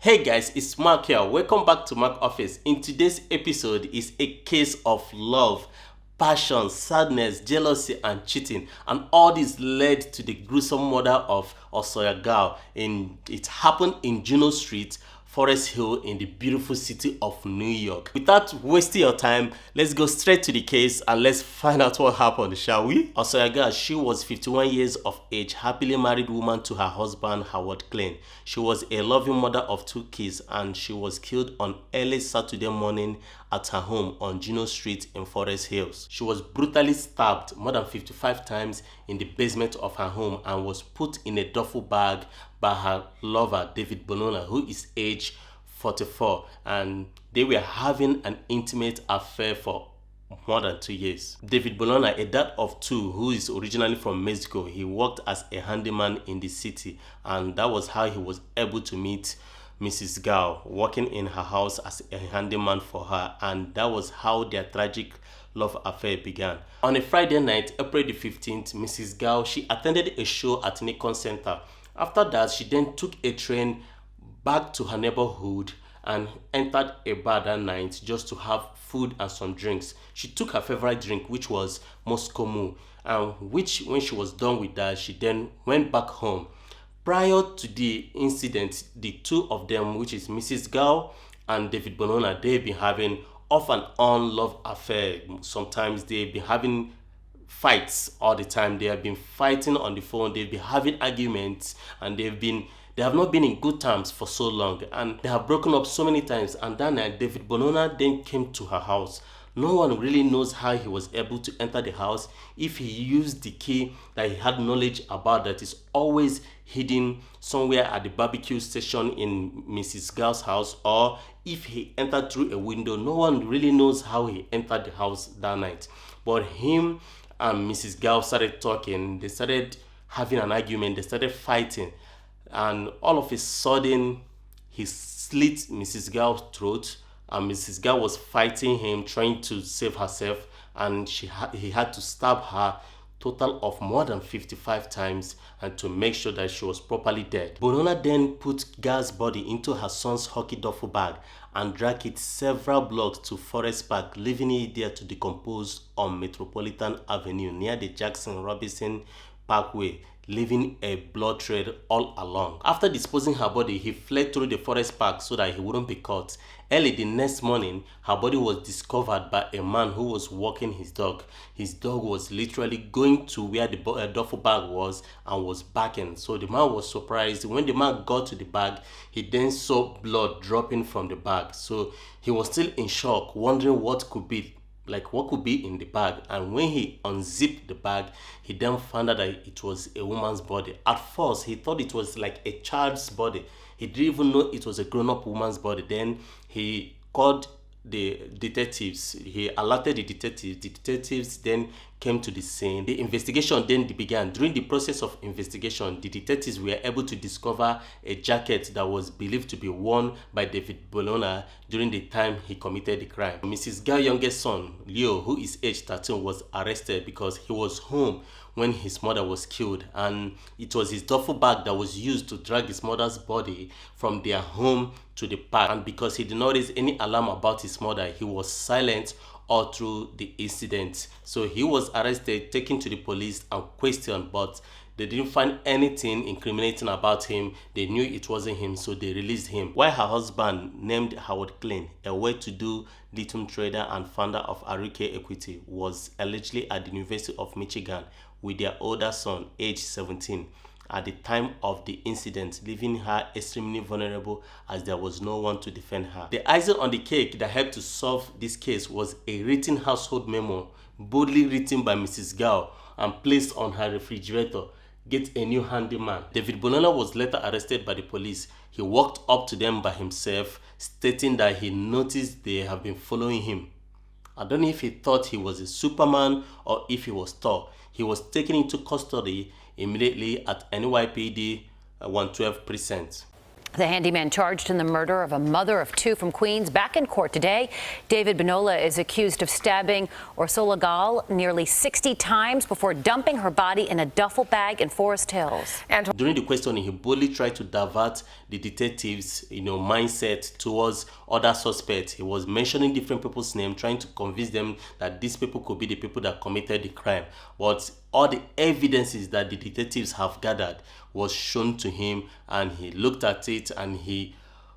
Hey guys, it's Mark here. Welcome back to Mark Office. In today's episode is a case of love, passion, sadness, jealousy, and cheating, and all this led to the gruesome murder of Orsolya Gaal. It happened in Juno Street, Forest Hill, in the beautiful city of New York. Without wasting your time, let's go straight to the case and let's find out what happened, shall we? Orsolya Gaal, she was 51 years of age, happily married woman to her husband Howard Klein. She was a loving mother of 2 kids and she was killed on early Saturday morning at her home on Juno Street in Forest Hills. She was brutally stabbed more than 55 times in the basement of her home and was put in a duffel bag by her lover David Bonona, who is age 44, and they were having an intimate affair for more than 2 years. David Bonona, a dad of 2 who is originally from Mexico, he worked as a handyman in the city, and that was how he was able to meet Mrs. Gaal, working in her house as a handyman for her, and that was how their tragic love affair began. On a Friday night, April the 15th, Mrs. Gaal, she attended a show at Nikon Center. After that, she then took a train back to her neighborhood and entered a bar that night just to have food and some drinks. She took her favorite drink, which was Moscow Mule, and which, when she was done with that, she then went back home. Prior to the incident, the 2 of them, which is Mrs. Gaal and David Bonona, they've been having off and on love affair. Sometimes they've been having fights all the time. They have been fighting on the phone, they've been having arguments, and they have not been in good terms for so long, and they have broken up so many times. And that night, David Bonona then came to her house. No one really knows how he was able to enter the house, if he used the key that he had knowledge about that is always hidden somewhere at the barbecue station in Mrs. Gaal's house, or if he entered through a window. No one really knows how he entered the house that night. But him and Mrs. Gaal started talking, they started having an argument, they started fighting, and all of a sudden he slit Mrs. Gaal's throat, and Mrs. Gaal was fighting him, trying to save herself, and he had to stab her total of more than 55 times and to make sure that she was properly dead. Bonona then put Gaal's body into her son's hockey duffel bag and dragged it several blocks to Forest Park, leaving it there to decompose on Metropolitan Avenue near the Jackson Robinson Parkway, leaving a blood trail all along. After disposing her body, he fled through the forest park so that he wouldn't be caught. Early the next morning, her body was discovered by a man who was walking his dog. His dog was literally going to where the duffel bag was and was barking. So the man was surprised. When the man got to the bag, he then saw blood dropping from the bag. So he was still in shock, wondering what could be in the bag. And when he unzipped the bag, he then found out that it was a woman's body. At first, he thought it was like a child's body. He didn't even know it was a grown-up woman's body. Then he called the detectives. He alerted the detectives. The detectives then came to the scene. The investigation then began. During the process of investigation, the detectives were able to discover a jacket that was believed to be worn by David Bonona during the time he committed the crime. Mrs. Gaal's youngest son, Leo, who is age 13, was arrested because he was home when his mother was killed, and it was his duffel bag that was used to drag his mother's body from their home to the park. And because he did not raise any alarm about his mother, he was silent all through the incident. So he was arrested, taken to the police and questioned, but they didn't find anything incriminating about him. They knew it wasn't him, so they released him. While her husband, named Howard Klein, a well-to-do lithium trader and founder of Arike Equity, was allegedly at the University of Michigan with their older son, age 17, at the time of the incident, leaving her extremely vulnerable as there was no one to defend her. The icing on the cake that helped to solve this case was a written household memo, boldly written by Mrs. Gaal and placed on her refrigerator: "Get a new handyman." David Bonona was later arrested by the police. He walked up to them by himself, stating that he noticed they have been following him. I don't know if he thought he was a Superman or if he was tall. He was taken into custody immediately at NYPD 112 precinct. The handyman charged in the murder of a mother of 2 from Queens back in court today. David Bonona is accused of stabbing Orsolya Gaal nearly 60 times before dumping her body in a duffel bag in Forest Hills. During the questioning, he boldly tried to divert the detectives, mindset towards other suspects. He was mentioning different people's names, trying to convince them that these people could be the people that committed the crime. But all the evidences that the detectives have gathered was shown to him, and he looked at it and he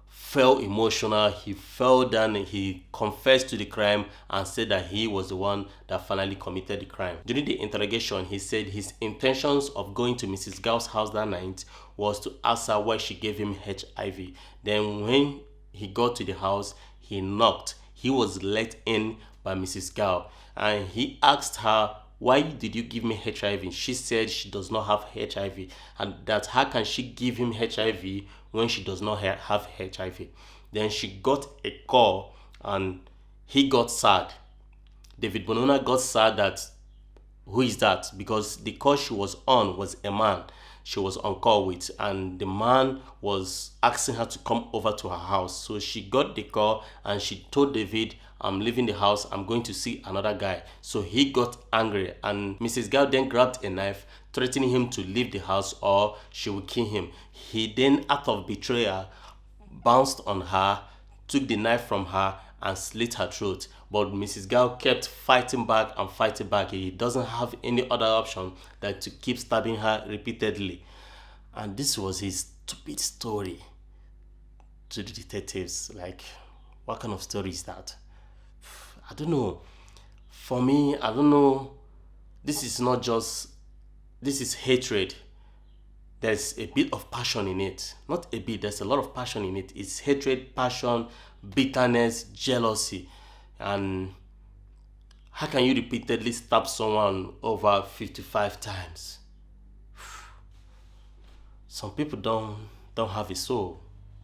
felt emotional. He fell down, he confessed to the crime and said that he was the one that finally committed the crime. During the interrogation, he said his intentions of going to Mrs. Gaal's house that night was to ask her why she gave him HIV. Then when he got to the house, he knocked. He was let in by Mrs. Gaal, and he asked her, why did you give me HIV? She said she does not have HIV, and that how can she give him HIV when she does not have HIV? Then she got a call and he got sad. David Bonona got sad that who is that? Because the call she was on was a man she was on call with, and the man was asking her to come over to her house. So she got the call and she told David, I'm leaving the house, I'm going to see another guy. So he got angry, and Mrs. Gaal then grabbed a knife, threatening him to leave the house or she would kill him. He then, out of betrayal, bounced on her, took the knife from her and slit her throat. But Mrs. Gaal kept fighting back and fighting back. He doesn't have any other option than to keep stabbing her repeatedly. And this was his stupid story to the detectives. Like, what kind of story is that? I don't know. For me, I don't know. This is hatred. There's a bit of passion in it. Not a bit, there's a lot of passion in it. It's hatred, passion, bitterness, jealousy. And how can you repeatedly stab someone over 55 times? Some people don't have a soul.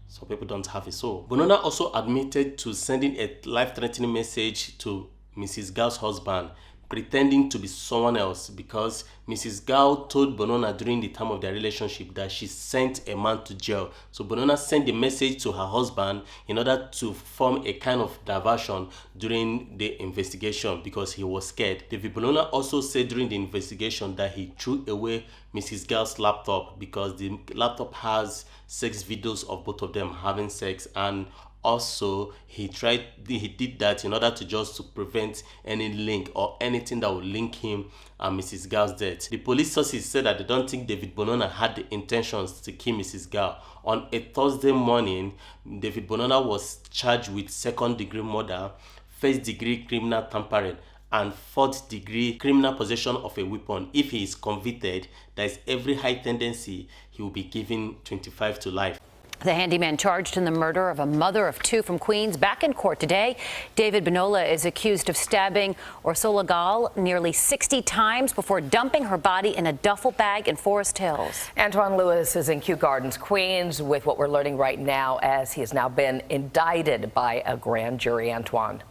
Some people don't have a soul. Bonona also admitted to sending a life-threatening message to Mrs. Gaal's husband, pretending to be someone else, because Mrs. Gaal told Bonona during the time of their relationship that she sent a man to jail. So Bonona sent the message to her husband in order to form a kind of diversion during the investigation because he was scared. David Bonona also said during the investigation that he threw away Mrs. Gaal's laptop because the laptop has sex videos of both of them having sex, and also he did that in order to prevent any link or anything that would link him and Mrs. Gaal's death. The police sources said that they don't think David Bonona had the intentions to kill Mrs. Gaal. On a Thursday morning, David Bonona was charged with second-degree murder, first-degree criminal tampering, and fourth-degree criminal possession of a weapon. If he is convicted, there is every high tendency he will be given 25 to life. The handyman charged in the murder of a mother of two from Queens back in court today. David Bonona is accused of stabbing Orsolya Gaal nearly 60 times before dumping her body in a duffel bag in Forest Hills. Antoine Lewis is in Kew Gardens, Queens, with what we're learning right now as he has now been indicted by a grand jury. Antoine.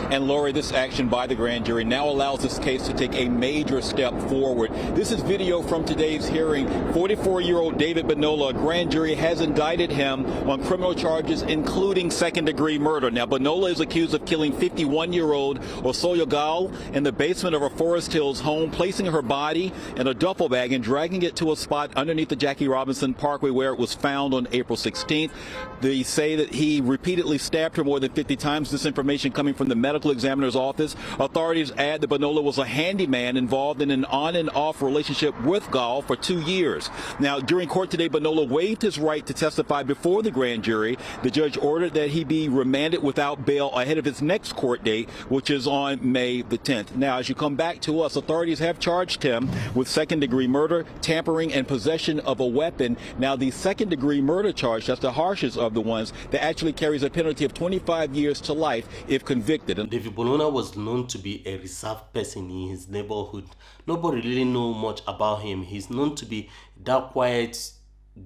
And Lori, this action by the grand jury now allows this case to take a major step forward. This is video from today's hearing. 44-year-old David Bonona, a grand jury has indicted him on criminal charges, including second-degree murder. Now, Bonona is accused of killing 51-year-old Orsolya Gaal in the basement of a Forest Hills home, placing her body in a duffel bag and dragging it to a spot underneath the Jackie Robinson Parkway where it was found on April 16th. They say that he repeatedly stabbed her more than 50 times. This information coming from the medical examiner's office. Authorities add that Bonona was a handyman involved in an on and off relationship with Gaal for 2 years. Now, during court today, Bonona waived his right to testify before the grand jury. The judge ordered that he be remanded without bail ahead of his next court date, which is on May the 10th. Now, as you come back to us, authorities have charged him with second-degree murder, tampering, and possession of a weapon. Now, the second-degree murder charge, that's the harshest of the ones, that actually carries a penalty of 25 years to life if convicted. David Bonona was known to be a reserved person in his neighborhood. Nobody really knew much about him. He's known to be that quiet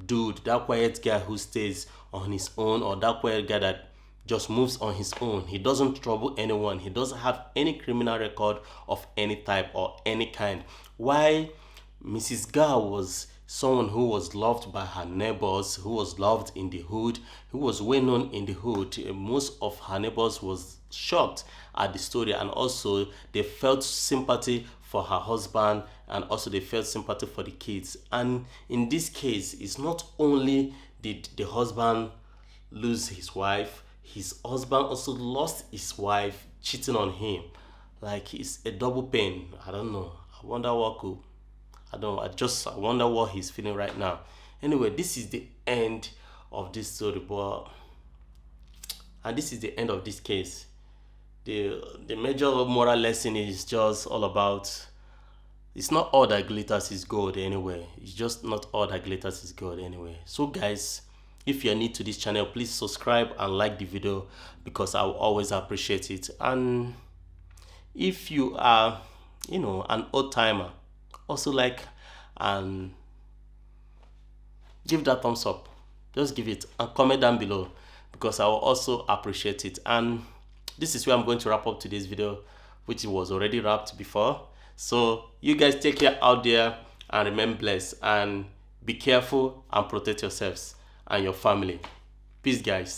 dude, that quiet guy who stays on his own, or that quiet guy that just moves on his own. He doesn't trouble anyone. He doesn't have any criminal record of any type or any kind. Why Mrs. Gaal was someone who was loved by her neighbors, who was loved in the hood, who was well known in the hood. Most of her neighbors was shocked at the story, and also they felt sympathy for her husband, and also they felt sympathy for the kids. And in this case, it's not only did the husband lose his wife, his husband also lost his wife cheating on him. Like, it's a double pain. I don't know. I wonder what could, I wonder what he's feeling right now. Anyway, this is the end of this story, and this is the end of this case. The major moral lesson is just all about, it's not all that glitters is gold anyway. It's just not all that glitters is gold anyway. So guys, if you're new to this channel, please subscribe and like the video, because I will always appreciate it. And if you are, an old timer, also like and give that thumbs up. Just give it and comment down below, because I will also appreciate it. And this is where I'm going to wrap up today's video, which was already wrapped before. So you guys take care out there and remain blessed, and be careful and protect yourselves and your family. Peace, guys.